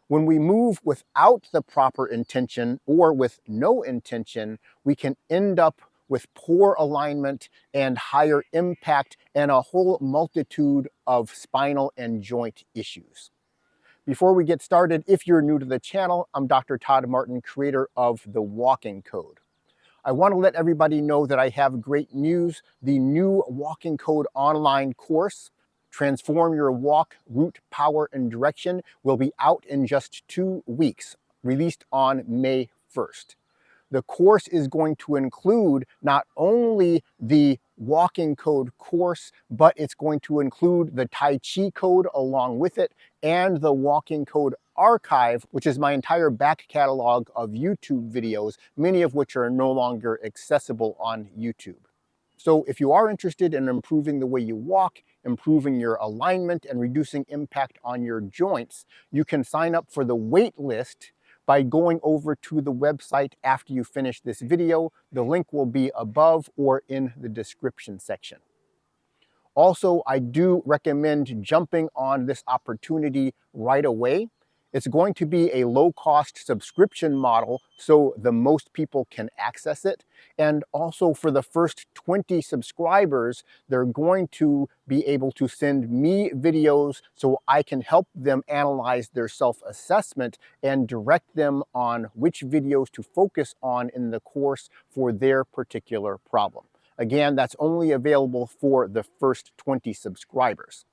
When we move without the proper intention or with no intention, we can end up with poor alignment and higher impact and a whole multitude of spinal and joint issues. Before we get started, if you're new to the channel, I'm Dr. Todd Martin, creator of The Walking Code. I want to let everybody know that I have great news. The new Walking Code online course, Transform Your Walk, Route, Power, and Direction, will be out in just 2 weeks, released on May 1st. The course is going to include not only the Walking Code course, but it's going to include the Tai Chi Code along with it and the Walking Code archive, which is my entire back catalog of YouTube videos, many of which are no longer accessible on YouTube. So if you are interested in improving the way you walk, improving your alignment, and reducing impact on your joints, you can sign up for the wait list by going over to the website after you finish this video. The link will be above or in the description section. Also, I do recommend jumping on this opportunity right away. It's going to be a low-cost subscription model, so the most people can access it. And also for the first 20 subscribers, they're going to be able to send me videos so I can help them analyze their self-assessment and direct them on which videos to focus on in the course for their particular problem. Again, that's only available for the first 20 subscribers.